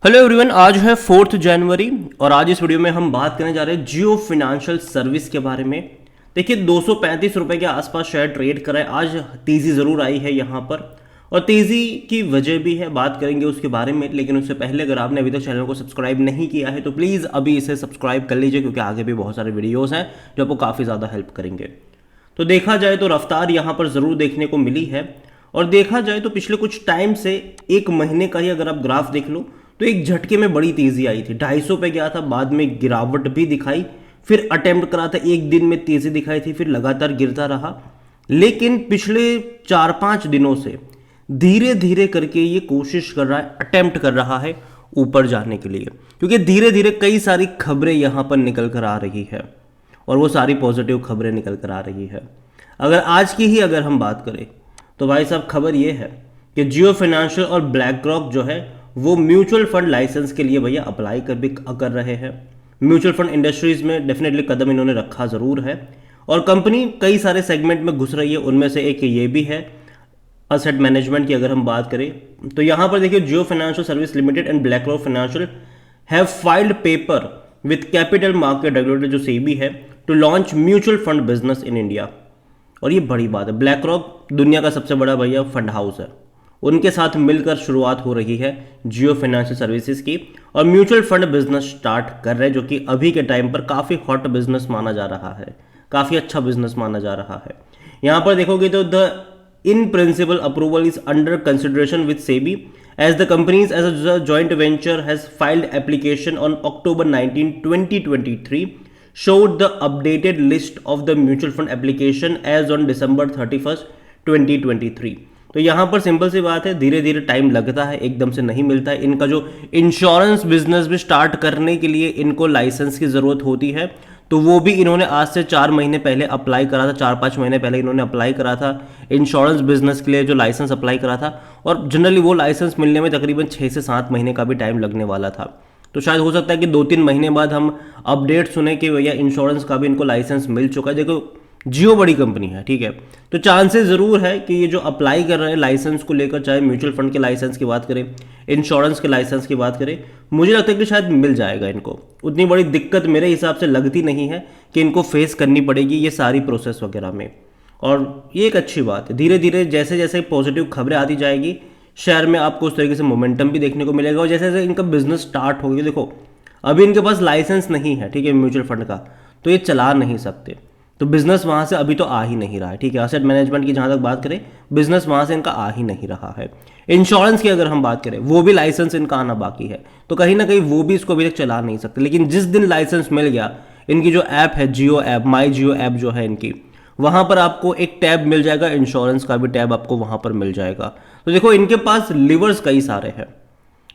Hello everyone, आज है 4 जनवरी और आज इस वीडियो में हम बात करने जा रहे हैं जियो फिनेंशियल सर्विस के बारे में। देखिए 235 रुपए के आसपास शेयर ट्रेड कर रहा है। आज तेज़ी ज़रूर आई है यहाँ पर और तेज़ी की वजह भी है, बात करेंगे उसके बारे में। लेकिन उससे पहले अगर आपने अभी तक चैनल को सब्सक्राइब नहीं किया है तो प्लीज़ अभी इसे सब्सक्राइब कर लीजिए, क्योंकि आगे भी बहुत सारे वीडियोज़ हैं जो आपको काफ़ी ज़्यादा हेल्प करेंगे। तो देखा जाए तो रफ्तार यहाँ पर ज़रूर देखने को मिली है। और देखा जाए तो पिछले कुछ टाइम से, एक महीने का ही अगर आप ग्राफ देख लो तो एक झटके में बड़ी तेजी आई थी। 250 पे गया था, बाद में गिरावट भी दिखाई, फिर अटेम्प्ट करा था, एक दिन में तेजी दिखाई थी, फिर लगातार गिरता रहा। लेकिन पिछले 4-5 दिनों से धीरे धीरे करके ये कोशिश कर रहा है, अटेम्प्ट कर रहा है ऊपर जाने के लिए, क्योंकि धीरे धीरे कई सारी खबरें यहाँ पर निकल कर आ रही है और वो सारी पॉजिटिव खबरें निकल कर आ रही है। अगर आज की ही अगर हम बात करें तो भाई साहब खबर ये है कि जियो फाइनेंशियल और ब्लैक रॉक जो है वो म्यूचुअल फंड लाइसेंस के लिए भैया अप्लाई कर रहे हैं। म्यूचुअल फंड इंडस्ट्रीज में डेफिनेटली कदम इन्होंने रखा ज़रूर है और कंपनी कई सारे सेगमेंट में घुस रही है। उनमें से एक ये भी है असेट मैनेजमेंट की। अगर हम बात करें तो यहाँ पर देखिए Jio financial service limited and black rock financial have filed paper with capital market regulator जो सेबी है to launch mutual fund business in India. और ये बड़ी बात है, ब्लैक रॉक दुनिया का सबसे बड़ा भैया फंड हाउस है, उनके साथ मिलकर शुरुआत हो रही है जियो फाइनेंशियल सर्विसेज की और म्यूचुअल फंड बिजनेस स्टार्ट कर रहे हैं, जो कि अभी के टाइम पर काफ़ी हॉट बिजनेस माना जा रहा है, काफ़ी अच्छा बिजनेस माना जा रहा है। यहाँ पर देखोगे तो the in principle approval is under consideration with SEBI as the companies as a joint venture has filed application on October 19, 2023 showed the updated list of the mutual fund application as on December 31st, 2023। तो यहाँ पर simple सी बात है, धीरे धीरे time लगता है, एकदम से नहीं मिलता है। इनका जो इंश्योरेंस बिजनेस भी स्टार्ट करने के लिए इनको लाइसेंस की ज़रूरत होती है, तो वो भी इन्होंने आज से 4 महीने पहले अप्लाई करा था, 4-5 महीने पहले इन्होंने अप्लाई करा था इंश्योरेंस बिजनेस के लिए, जो लाइसेंस अप्लाई करा था। और जनरली वो लाइसेंस मिलने में तकरीबन 6 से 7 महीने का भी टाइम लगने वाला था। तो शायद हो सकता है कि 2-3 महीने बाद हम अपडेट सुने कि भैया इंश्योरेंस का भी इनको लाइसेंस मिल चुका है। देखो जियो बड़ी कंपनी है, ठीक है, तो चांसेस ज़रूर है कि ये जो अप्लाई कर रहे हैं लाइसेंस को लेकर, चाहे म्यूचुअल फंड के लाइसेंस की बात करें, इंश्योरेंस के लाइसेंस की बात करें, मुझे लगता है कि शायद मिल जाएगा इनको। उतनी बड़ी दिक्कत मेरे हिसाब से लगती नहीं है कि इनको फेस करनी पड़ेगी ये सारी प्रोसेस वगैरह में। और ये एक अच्छी बात है, धीरे धीरे जैसे जैसे पॉजिटिव खबरें आती जाएगी शेयर में आपको उस तरीके से मोमेंटम भी देखने को मिलेगा। और जैसे जैसे इनका बिजनेस स्टार्ट होगी, देखो अभी इनके पास लाइसेंस नहीं है, ठीक है, म्यूचुअल फंड का, तो ये चला नहीं सकते, तो बिजनेस वहाँ से अभी तो आ ही नहीं रहा है, ठीक है। असेट मैनेजमेंट की जहाँ तक बात करें, बिजनेस वहाँ से इनका आ ही नहीं रहा है। इंश्योरेंस की अगर हम बात करें, वो भी लाइसेंस इनका आना बाकी है, तो कहीं ना कहीं वो भी इसको अभी तक चला नहीं सकते। लेकिन जिस दिन लाइसेंस मिल गया, इनकी जो ऐप है जियो ऐप, माई जियो ऐप जो है इनकी, वहाँ पर आपको एक टैब मिल जाएगा, इंश्योरेंस का भी टैब आपको वहाँ पर मिल जाएगा। तो देखो इनके पास लीवर्स कई सारे हैं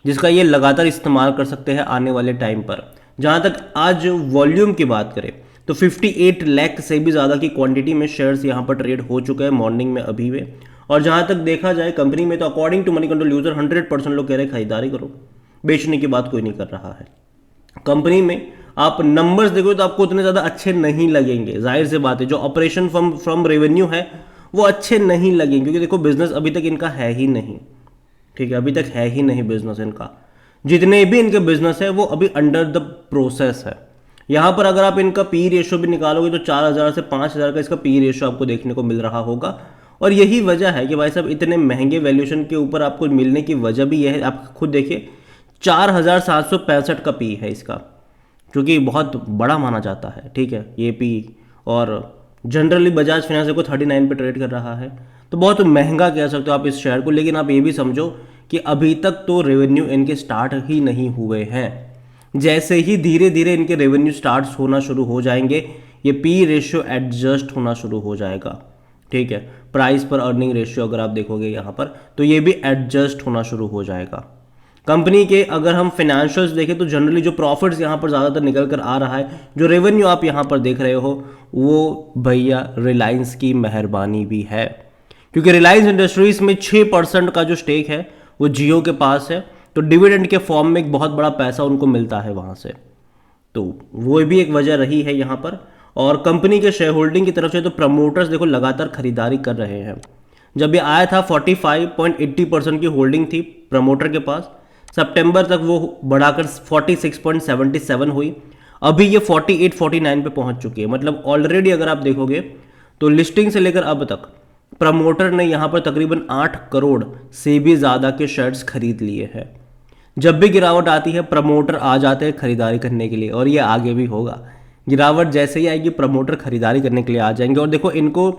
जिसका ये लगातार इस्तेमाल कर सकते हैं आने वाले टाइम पर। जहाँ तक आज वॉल्यूम की बात करें तो 58 लाख से भी ज़्यादा की क्वांटिटी में शेयर्स यहाँ पर ट्रेड हो चुके हैं मॉर्निंग में अभी में। और जहाँ तक देखा जाए कंपनी में, तो according to Moneycontrol user 100% लोग कह रहे हैं खरीदारी करो, बेचने की बात कोई नहीं कर रहा है। कंपनी में आप नंबर्स देखो तो आपको उतने ज़्यादा अच्छे नहीं लगेंगे, जाहिर से बात है, जो ऑपरेशन फ्रॉम रेवेन्यू है वो अच्छे नहीं लगेंगे, क्योंकि देखो बिजनेस अभी तक इनका है ही नहीं, ठीक है, अभी तक है ही नहीं बिजनेस इनका। जितने भी इनके बिजनेस है वो अभी अंडर द प्रोसेस है। यहाँ पर अगर आप इनका पी रेशियो भी निकालोगे तो 4000 से 5000 का इसका पी रेशियो आपको देखने को मिल रहा होगा। और यही वजह है कि भाई साहब इतने महंगे वैल्यूएशन के ऊपर आपको मिलने की वजह भी यह है, आप खुद देखिए 4765 का पी है इसका, जो कि बहुत बड़ा माना जाता है, ठीक है, ये पी। और जनरली बजाज फाइनेंस को 39 पे ट्रेड कर रहा है, तो बहुत महंगा कह सकते हो आप इस शेयर को। लेकिन आप ये भी समझो कि अभी तक तो रेवेन्यू इनके स्टार्ट ही नहीं हुए हैं। जैसे ही धीरे धीरे इनके रेवेन्यू स्टार्ट होना शुरू हो जाएंगे, ये पी रेशियो एडजस्ट होना शुरू हो जाएगा, ठीक है। प्राइस पर अर्निंग रेशियो अगर आप देखोगे यहाँ पर, तो ये भी एडजस्ट होना शुरू हो जाएगा। कंपनी के अगर हम फाइनेंशियल्स देखें तो जनरली जो प्रॉफिट्स यहाँ पर ज़्यादातर निकल कर आ रहा है, जो रेवेन्यू आप यहाँ पर देख रहे हो, वो भैया रिलायंस की मेहरबानी भी है, क्योंकि रिलायंस इंडस्ट्रीज में 6% का जो स्टेक है वो जियो के पास है, तो डिविडेंड के फॉर्म में एक बहुत बड़ा पैसा उनको मिलता है वहाँ से, तो वो भी एक वजह रही है यहाँ पर। और कंपनी के शेयर होल्डिंग की तरफ से तो प्रमोटर्स देखो लगातार खरीदारी कर रहे हैं। जब ये आया था 45.80% की होल्डिंग थी प्रमोटर के पास, सितंबर तक वो बढ़ाकर 46.77 हुई, अभी ये 48-49 पे पहुंच चुकी है। मतलब ऑलरेडी अगर आप देखोगे तो लिस्टिंग से लेकर अब तक प्रमोटर ने यहाँ पर तकरीबन 8 करोड़ से भी ज़्यादा के शेयर्स खरीद लिए हैं। जब भी गिरावट आती है प्रमोटर आ जाते हैं खरीदारी करने के लिए, और ये आगे भी होगा। गिरावट जैसे ही आएगी प्रमोटर खरीदारी करने के लिए आ जाएंगे। और देखो इनको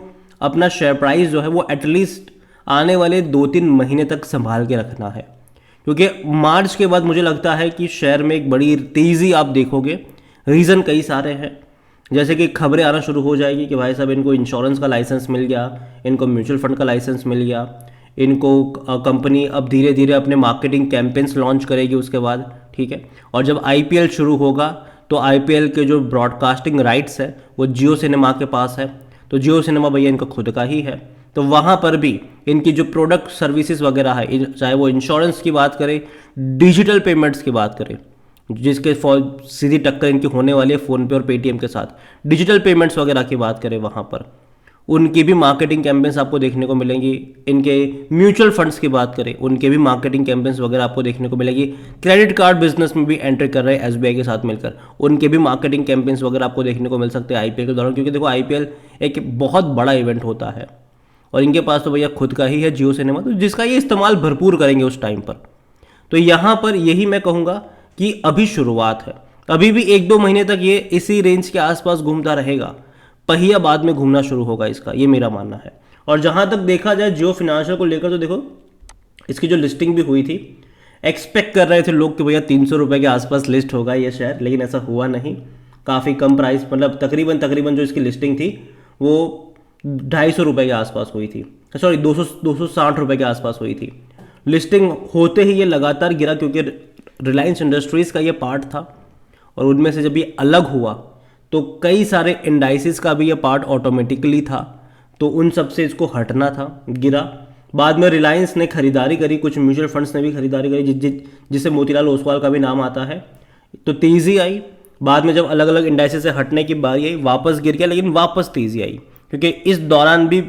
अपना शेयर प्राइस जो है वो एटलीस्ट आने वाले 2-3 महीने तक संभाल के रखना है, क्योंकि मार्च के बाद मुझे लगता है कि शेयर में एक बड़ी तेज़ी आप देखोगे। रीज़न कई सारे हैं, जैसे कि खबरें आना शुरू हो जाएगी कि भाई साहब इनको इंश्योरेंस का लाइसेंस मिल गया, इनको म्यूचुअल फंड का लाइसेंस मिल गया, इनको कंपनी अब धीरे धीरे अपने मार्केटिंग कैंपेन्स लॉन्च करेगी उसके बाद, ठीक है। और जब आईपीएल शुरू होगा तो आईपीएल के जो ब्रॉडकास्टिंग राइट्स है वो जियो सिनेमा के पास है, तो जियो सिनेमा भैया इनका खुद का ही है। तो वहाँ पर भी इनकी जो प्रोडक्ट सर्विसेज वगैरह है, चाहे वो इंश्योरेंस की बात करें, डिजिटल पेमेंट्स की बात करें, जिसके सीधी टक्कर इनकी होने वाली है फ़ोनपे और पेटीएम के साथ, डिजिटल पेमेंट्स वगैरह की बात करें, वहाँ पर उनकी भी मार्केटिंग कैंपेन्स आपको देखने को मिलेंगी। इनके म्यूचुअल फंड्स की बात करें, उनके भी मार्केटिंग कैंपेन्स वगैरह आपको देखने को मिलेगी। क्रेडिट कार्ड बिजनेस में भी एंटर कर रहे हैं एसबीआई के साथ मिलकर, उनके भी मार्केटिंग कैंपेन्स वगैरह आपको देखने को मिल सकते हैं आईपीएल के दौरान, क्योंकि देखो आईपीएल एक बहुत बड़ा इवेंट होता है और इनके पास तो भैया खुद का ही है जियो सिनेमा, तो जिसका ये इस्तेमाल भरपूर करेंगे उस टाइम पर। तो यहाँ पर यही मैं कहूँगा कि अभी शुरुआत है, अभी भी 1-2 महीने तक ये इसी रेंज के आसपास घूमता रहेगा, पहिया बाद में घूमना शुरू होगा इसका, ये मेरा मानना है। और जहाँ तक देखा जाए जियो फिनांशियल को लेकर, तो देखो इसकी जो लिस्टिंग भी हुई थी, एक्सपेक्ट कर रहे थे लोग कि भैया 300 रुपये के आसपास लिस्ट होगा ये शेयर, लेकिन ऐसा हुआ नहीं। काफ़ी कम प्राइस, मतलब तकरीबन जो इसकी लिस्टिंग थी वो 250 रुपये के आसपास हुई थी, सॉरी 260 रुपये के आसपास हुई थी। लिस्टिंग होते ही ये लगातार गिरा, क्योंकि रिलायंस इंडस्ट्रीज़ का ये पार्ट था और उनमें से जब ये अलग हुआ तो कई सारे इंडाइसिस का भी ये पार्ट ऑटोमेटिकली था, तो उन सब से इसको हटना था, गिरा। बाद में रिलायंस ने खरीदारी करी, कुछ म्यूचुअल फंड्स ने भी खरीदारी करी, जिसे मोतीलाल ओसवाल का भी नाम आता है, तो तेज़ी आई। बाद में जब अलग अलग इंडाइसिस से हटने की बारी आई वापस गिर गया, लेकिन वापस तेज़ी आई, क्योंकि इस दौरान भी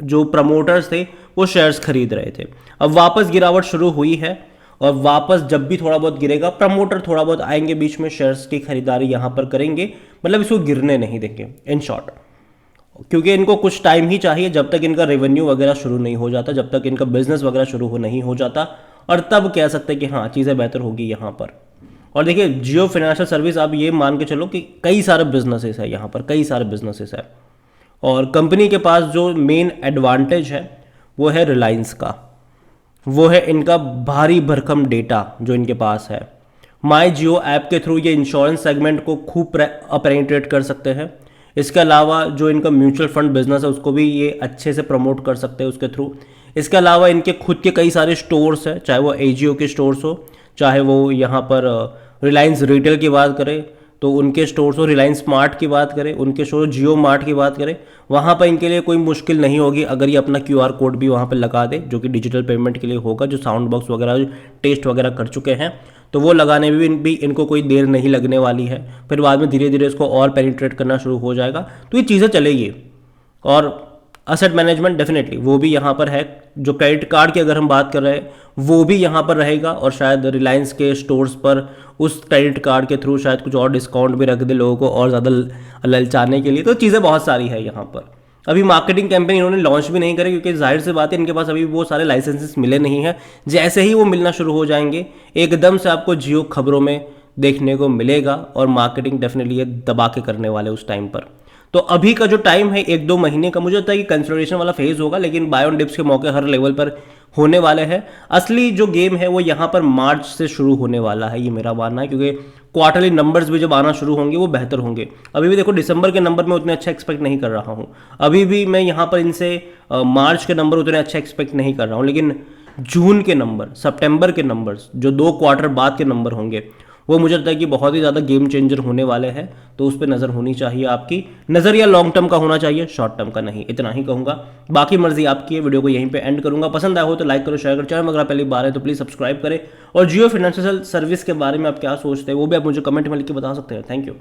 जो प्रमोटर्स थे वो शेयर्स खरीद रहे थे। अब वापस गिरावट शुरू हुई है और वापस जब भी थोड़ा बहुत गिरेगा प्रमोटर थोड़ा बहुत आएंगे बीच में, शेयर्स की खरीदारी यहाँ पर करेंगे, मतलब इसको गिरने नहीं देंगे इन शॉर्ट, क्योंकि इनको कुछ टाइम ही चाहिए जब तक इनका रेवेन्यू वगैरह शुरू नहीं हो जाता, जब तक इनका बिजनेस वगैरह शुरू नहीं हो जाता, और तब कह सकते हैं कि हाँ चीज़ें बेहतर होगी यहाँ पर। और देखिए जियो फाइनेंशियल सर्विस, आप ये मान के चलो कि कई सारे बिजनेसेस है यहाँ पर, कई सारे बिजनेसेस है, और कंपनी के पास जो मेन एडवांटेज है वो है रिलायंस का, वो है इनका भारी भरकम डेटा जो इनके पास है। माई जियो ऐप के थ्रू ये इंश्योरेंस सेगमेंट को खूब पेनिट्रेट कर सकते हैं। इसके अलावा जो इनका म्यूचुअल फंड बिजनेस है उसको भी ये अच्छे से प्रमोट कर सकते हैं उसके थ्रू। इसके अलावा इनके खुद के कई सारे स्टोर्स हैं, चाहे वो एजियो के स्टोर्स हो, चाहे वो यहाँ पर रिलायंस रिटेल की बात करें तो उनके स्टोर्स हो, रिलायंस स्मार्ट की बात करें उनके स्टोर, जियो मार्ट की बात करें, वहाँ पर इनके लिए कोई मुश्किल नहीं होगी अगर ये अपना QR कोड भी वहाँ पर लगा दे, जो कि डिजिटल पेमेंट के लिए होगा, जो साउंड बॉक्स वगैरह टेस्ट वगैरह कर चुके हैं, तो वो लगाने में भी इनको कोई देर नहीं लगने वाली है। फिर बाद में धीरे धीरे इसको और पेनिट्रेट करना शुरू हो जाएगा, तो ये चीज़ें चलेगी। और असेट मैनेजमेंट डेफिनेटली वो भी यहाँ पर है, जो क्रेडिट कार्ड की अगर हम बात कर रहे हैं वो भी यहाँ पर रहेगा, और शायद रिलायंस के स्टोर्स पर उस क्रेडिट कार्ड के थ्रू शायद कुछ और डिस्काउंट भी रख दे लोगों को और ज़्यादा ललचाने के लिए। तो चीज़ें बहुत सारी है यहाँ पर। अभी मार्केटिंग कैंपेन इन्होंने लॉन्च भी नहीं करे, क्योंकि जाहिर सी बात है इनके पास अभी वो सारे लाइसेंसेस मिले नहीं हैं। जैसे ही वो मिलना शुरू हो जाएंगे एकदम से आपको जियो खबरों में देखने को मिलेगा, और मार्केटिंग डेफिनेटली ये दबा के करने वाले उस टाइम पर। तो अभी का जो टाइम है 1-2 महीने का, मुझे लगता है कि कंसिडरेशन वाला फेज होगा, लेकिन बाय ऑन डिप्स के मौके हर लेवल पर होने वाले हैं। असली जो गेम है वो यहाँ पर मार्च से शुरू होने वाला है, ये मेरा मानना है, क्योंकि क्वार्टरली नंबर्स भी जब आना शुरू होंगे वो बेहतर होंगे। अभी भी देखो दिसंबर के नंबर में उतने अच्छे एक्सपेक्ट नहीं कर रहा हूँ, अभी भी मैं यहाँ पर इनसे मार्च के नंबर उतने अच्छे एक्सपेक्ट नहीं कर रहा हूँ, लेकिन जून के नंबर, सितंबर के नंबर्स, जो 2 क्वार्टर बाद के नंबर होंगे, वो मुझे लगता है कि बहुत ही ज़्यादा गेम चेंजर होने वाले हैं। तो उस पर नज़र होनी चाहिए आपकी, नज़रिया लॉन्ग टर्म का होना चाहिए, शॉर्ट टर्म का नहीं। इतना ही कहूँगा, बाकी मर्जी आपकी है। वीडियो को यहीं पे एंड करूँगा। पसंद आया हो तो लाइक करो, शेयर करो, चैनल अगर पहली बार है तो प्लीज़ सब्सक्राइब करें। और जियो फाइनेंशियल सर्विस के बारे में आप क्या सोचते हैं वो भी आप मुझे कमेंट में लिख के बता सकते हैं। Thank you.